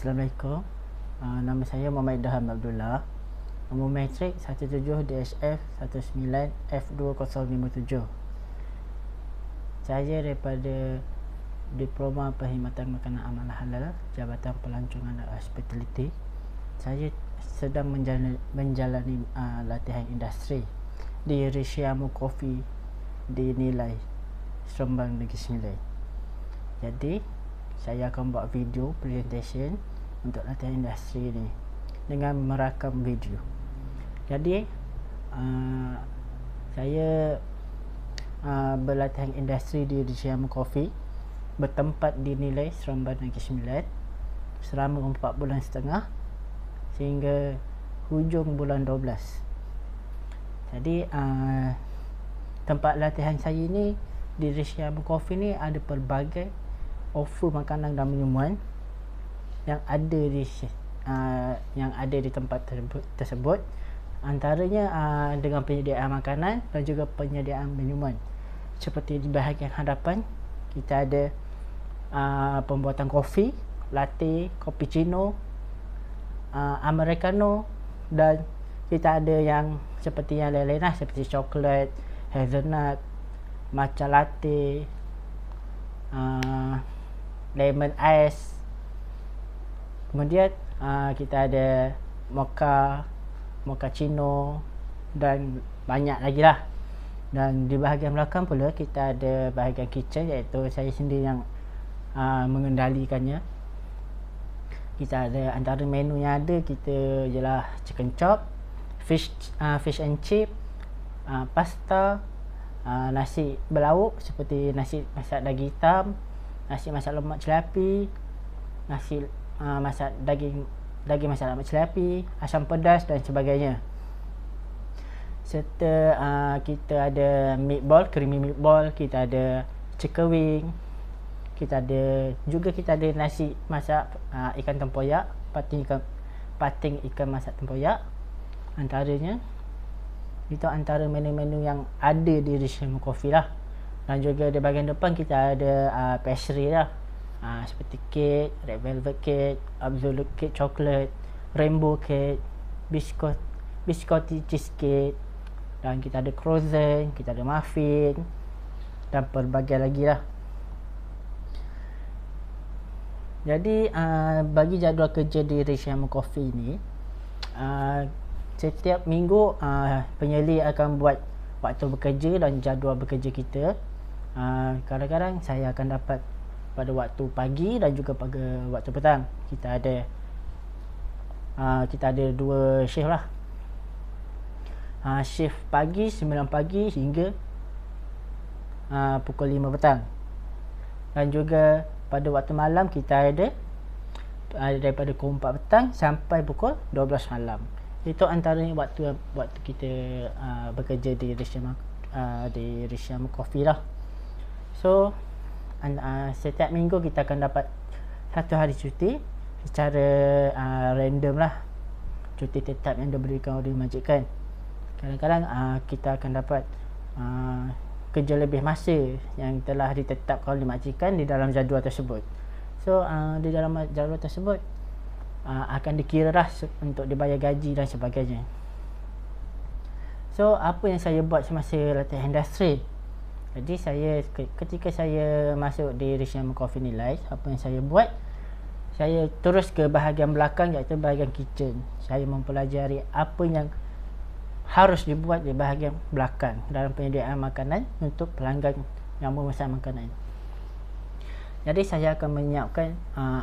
Assalamualaikum. Nama saya Muhammad Idham Abdullah. Nombor matrik 17DHF19F2057. Saya daripada Diploma Perkhidmatan Makanan Amal Halal, Jabatan Pelancongan dan Hospitality. Saya sedang menjalani latihan industri di Rishiamu Coffee di Nilai, Seremban Negeri Sembilan. Jadi saya akan buat video presentation untuk latihan industri ni dengan merakam video. Jadi saya berlatihan industri di Rishiamu Coffee, bertempat di Nilai, Seremban Negeri Sembilan selama 4 bulan setengah sehingga hujung bulan 12. Jadi tempat latihan saya ni di Rishiamu Coffee ni ada pelbagai offer makanan dan minuman yang ada di tempat tersebut. Antaranya dengan penyediaan makanan dan juga penyediaan minuman. Seperti di bahagian hadapan kita ada pembuatan kopi, latte, cappuccino, americano, dan kita ada yang seperti yang lain-lain lah, seperti coklat, hazelnut, matcha latte, lemon ice. Kemudian kita ada mochaccino dan banyak lagi lah. Dan di bahagian belakang pula kita ada bahagian kitchen, iaitu saya sendiri yang mengendalikannya. Kita ada antara menu yang ada kita ialah chicken chop, fish and chip, pasta, nasi berlauk seperti nasi masak daging hitam, nasi masak lemak celapi, nasi masak daging masak lemak celapi, asam pedas dan sebagainya. Serta kita ada meatball, creamy meatball, kita ada chicken wing, kita ada nasi masak ikan tempoyak, pating ikan masak tempoyak. Antaranya itu antara menu-menu yang ada di Rishiamu Coffee lah. Dan juga di bahagian depan kita ada pastry lah, seperti cake, red velvet cake, absolute cake coklat, rainbow cake, biscotti cheesecake, dan kita ada croissant, kita ada muffin dan pelbagai lagi lah. Jadi bagi jadual kerja di Rishiamu Coffee ni, setiap minggu penyeli akan buat waktu bekerja dan jadual bekerja kita. Kadang-kadang saya akan dapat pada waktu pagi dan juga pada waktu petang. Kita ada 2 shift lah. Shift pagi 9 pagi hingga pukul 5 petang. Dan juga pada waktu malam kita ada daripada pukul 4 petang sampai pukul 12 malam. Itu antaranya waktu kita bekerja di Rishiamu Coffee lah. So setiap minggu kita akan dapat 1 hari cuti secara random lah, cuti tetap yang diberikan oleh majikan. Kadang-kadang kita akan dapat kerja lebih masa yang telah ditetapkan oleh majikan di dalam jadual tersebut. So di dalam jadual tersebut akan dikira lah untuk dibayar gaji dan sebagainya. So apa yang saya buat semasa latihan industri? Jadi ketika saya masuk di Rishiamu Coffee Nilai, apa yang saya buat? Saya terus ke bahagian belakang, iaitu bahagian kitchen. Saya mempelajari apa yang harus dibuat di bahagian belakang dalam penyediaan makanan untuk pelanggan yang memesan makanan. Jadi saya akan menyiapkan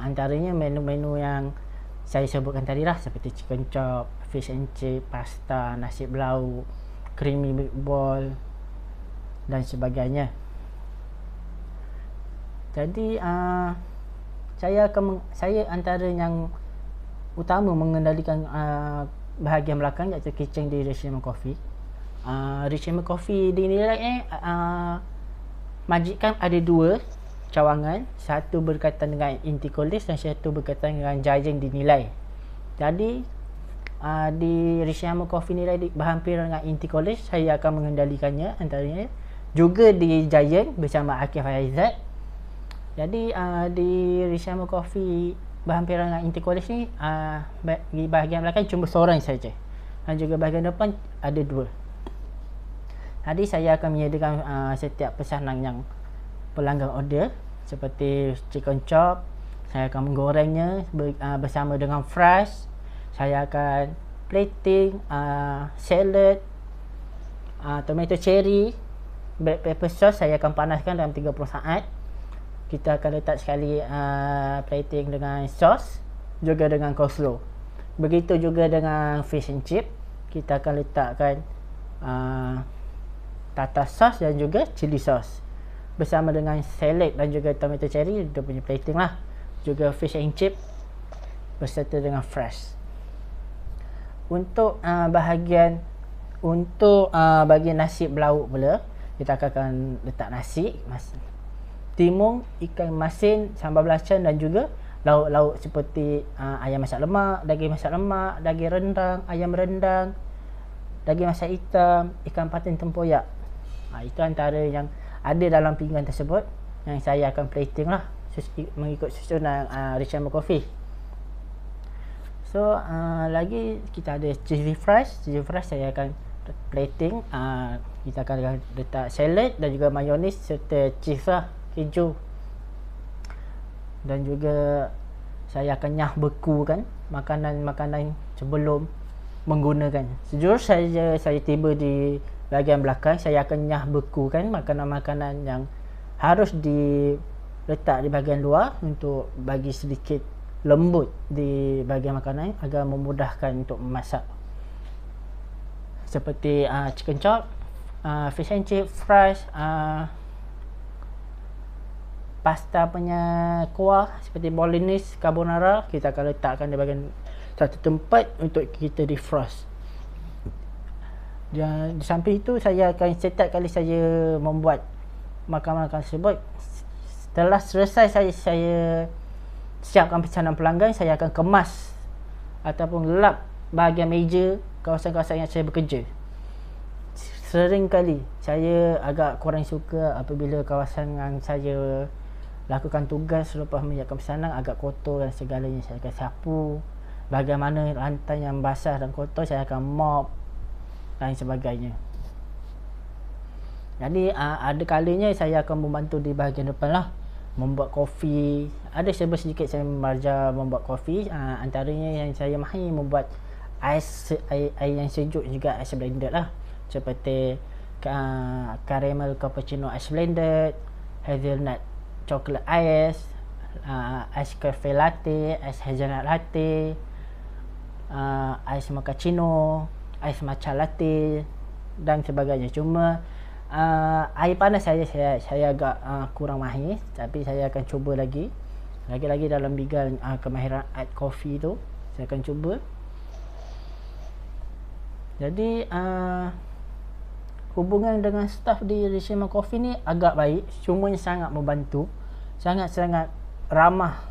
antaranya menu-menu yang saya sebutkan tadi lah, seperti chicken chop, fish and chip, pasta, nasi berlauk, creamy meatball dan sebagainya. Jadi saya antara yang utama mengendalikan bahagian belakang, iaitu kitchen di Rishiamu Coffee. Rishiamu Coffee dinilai majikan ada 2 cawangan, satu berkaitan dengan Inti College dan satu berkaitan dengan Giant dinilai. Jadi di Rishiamu Coffee Nilai berhampiran dengan Inti College, saya akan mengendalikannya antaranya. Juga di Giant bersama Akif Aizat. Jadi di Rishiamu Coffee berhampiran dengan inti college ni, di bahagian belakang cuma seorang saja, dan juga bahagian depan ada 2. Jadi saya akan menyediakan setiap pesanan yang pelanggan order, seperti chicken chop. Saya akan menggorengnya bersama dengan fries. Saya akan plating, salad, tomato cherry, black pepper sauce. Saya akan panaskan dalam 30 saat. Kita akan letak sekali plating dengan sauce, juga dengan coleslaw. Begitu juga dengan fish and chip. Kita akan letakkan tartar sauce dan juga chili sauce, bersama dengan salad dan juga tomato cherry. Dia punya plating lah. Juga fish and chip beserta dengan fresh. Untuk bahagian nasi belauk pula, kita akan letak nasi, timun, ikan masin, sambal belacan dan juga lauk-lauk seperti ayam masak lemak, daging masak lemak, daging rendang, ayam rendang, daging masak hitam, ikan patin tempoyak. Itu antara yang ada dalam pinggan tersebut yang saya akan plating lah, mengikut susunan Richmond Coffee. So lagi kita ada cheesy fries. Cheesy fries saya akan plating. Kita akan letak salad dan juga mayonis serta cheese lah, keju. Dan juga saya akan bekukan makanan-makanan sebelum menggunakan. Sejurus saja saya tiba di bahagian belakang, saya akan bekukan makanan-makanan yang harus diletak di bahagian luar untuk bagi sedikit lembut di bahagian makanan agar memudahkan untuk memasak. Seperti chicken chop, fish and chip, fries, pasta punya kuah seperti bolognese, carbonara, kita akan letakkan di bahagian satu tempat untuk kita defrost. Dan di samping itu saya akan setiap kali saya membuat makanan tersebut, setelah selesai saya siapkan pesanan pelanggan, saya akan kemas ataupun lap bahagian meja kawasan-kawasan yang saya bekerja. Sering kali saya agak kurang suka apabila kawasan yang saya lakukan tugas selepas menyiapkan pesanan agak kotor dan segalanya. Saya akan sapu, bagaimana lantai yang basah dan kotor saya akan mop dan sebagainya. Jadi ada kalanya saya akan membantu di bahagian depan lah, membuat kopi. Ada serba sedikit saya belajar membuat kopi. Antaranya yang saya mahir membuat air yang sejuk, juga ice blended lah, seperti caramel cappuccino ice blended, hazelnut chocolate ice, ice cafe latte, ice hazelnut latte, ice mochaccino, ice matcha latte dan sebagainya. Cuma air panas saya agak kurang mahir, tapi saya akan cuba lagi dalam bidang kemahiran art coffee tu saya akan cuba. Jadi hubungan dengan staff di Richmond Coffee ni agak baik, semuanya sangat membantu, sangat-sangat ramah,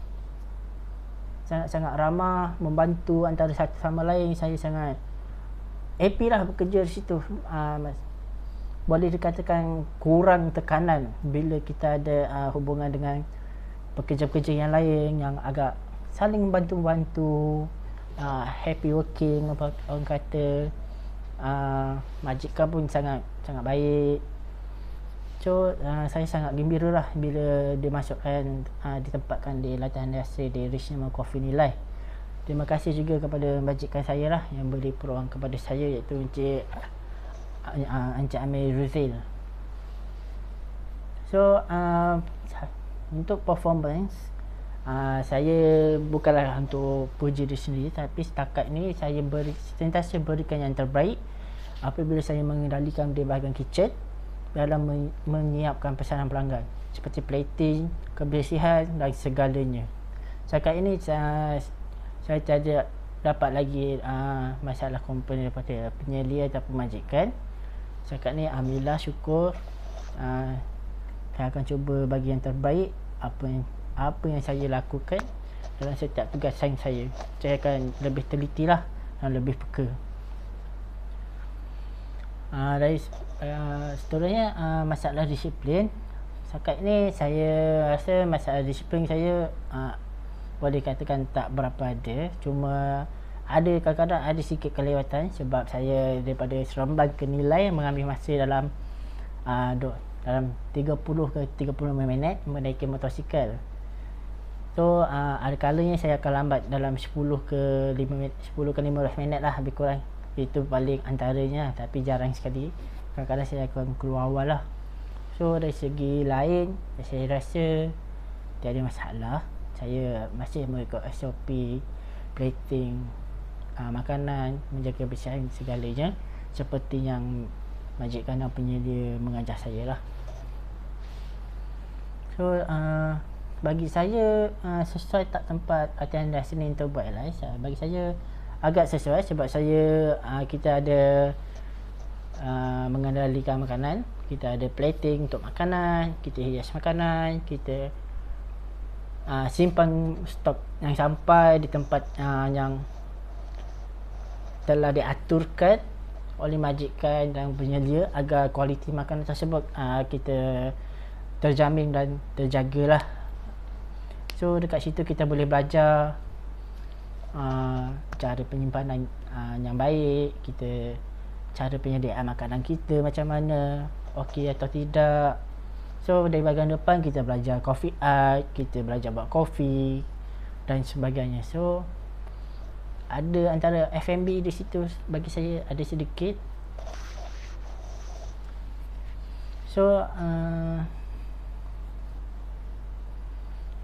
membantu antara satu sama lain. Saya sangat happy lah bekerja di situ. Boleh dikatakan kurang tekanan bila kita ada hubungan dengan pekerja-pekerja yang lain yang agak saling bantu-bantu, happy working, orang kata. Majikan pun sangat baik. So saya sangat gembira lah bila dimasukkan, ditempatkan di latihan dasar di Richmond Coffee Nilai. Terima kasih juga kepada majikan saya lah yang beri peluang kepada saya, iaitu Encik Amir Ruzil. So untuk performance, saya bukanlah untuk puji diri sendiri, tapi setakat ni saya sentiasa berikan yang terbaik apabila saya mengendalikan di bahagian kitchen dalam menyiapkan pesanan pelanggan, seperti plating, kebersihan dan segalanya. Setakat ini saya tidak dapat lagi masalah komplain daripada penyelia ataupun majikan. Setakat ni alhamdulillah, syukur. Saya akan cuba bagi yang terbaik apa yang saya lakukan dalam setiap tugas saya. Saya akan lebih teliti lah dan lebih peka. Dari seterusnya, masalah disiplin. Setakat ni saya rasa masalah disiplin saya boleh katakan tak berapa ada, cuma ada kadang-kadang ada sikit kelewatan sebab saya daripada Seremban ke Nilai mengambil masa dalam dalam 30 ke 35 minit menaiki motosikal. So ada kalanya saya akan lambat dalam 10 ke 15 minit lah lebih kurang. Itu paling antaranya, tapi jarang sekali. Kadang-kadang saya akan keluar awal lah. So dari segi lain saya rasa tiada masalah. Saya masih mengikut SOP plating makanan, menjaga kebersihan segalanya seperti yang majikan dan penyedia mengajar saya lah. So bagi saya sesuai tak tempat latihan dah Senin untuk buat lah. Bagi saya agak sesuai sebab saya kita ada mengendalikan makanan, kita ada plating untuk makanan, kita hias makanan, kita simpan stok yang sampai di tempat yang telah diaturkan oleh majikan dan penyedia agar kualiti makanan tersebut kita terjamin dan terjagalah. So dekat situ kita boleh belajar cara penyimpanan yang baik, kita cara penyediaan makanan kita macam mana, okey atau tidak. So dari bahagian depan kita belajar coffee art, kita belajar buat kopi dan sebagainya. So ada antara F&B di situ bagi saya ada sedikit. So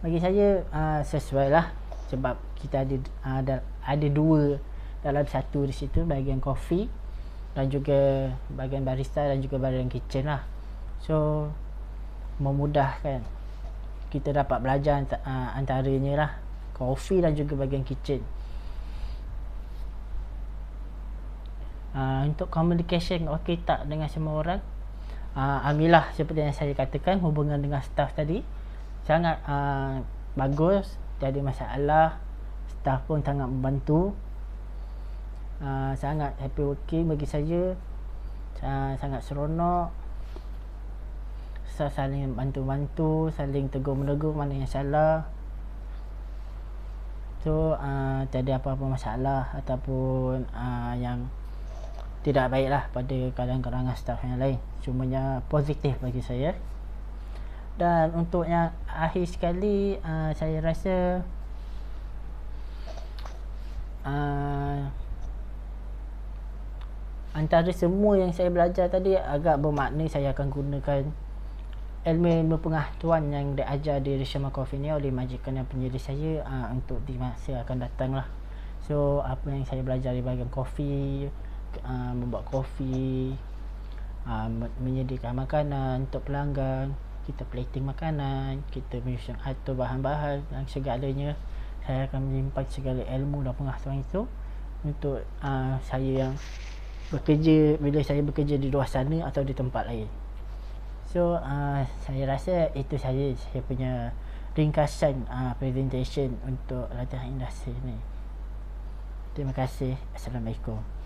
bagi saya sesuai lah sebab kita ada dua dalam satu di situ, bahagian kopi dan juga bahagian barista dan juga bahagian kitchen lah. So memudahkan kita dapat belajar antaranya lah, kopi dan juga bahagian kitchen. Untuk communication okey tak dengan semua orang? Alhamdulillah, seperti yang saya katakan, hubungan dengan staff tadi sangat bagus, tiada masalah. Staff pun sangat membantu, sangat happy working bagi saya, sangat seronok, saling bantu-bantu, saling tegur-menegur mana yang salah. So tiada apa-apa masalah ataupun yang tidak baik lah pada kadang-kadang staff yang lain. Semuanya positif bagi saya. Dan untuk yang akhir sekali, saya rasa antara semua yang saya belajar tadi agak bermakna saya akan gunakan ilmu pengetahuan yang diajar di Rishama Coffee ni oleh majikan dan penyedia saya untuk di masa akan datang lah. So apa yang saya belajar di bahagian kopi, membuat kopi, menyediakan makanan untuk pelanggan, kita plating makanan, kita menyusun atur bahan-bahan dan segalanya, saya akan menyimpan segala ilmu dan pengetahuan itu untuk saya yang bekerja, bila saya bekerja di luar sana atau di tempat lain. So saya rasa itu saja saya punya ringkasan presentation untuk latihan industri ni. Terima kasih. Assalamualaikum.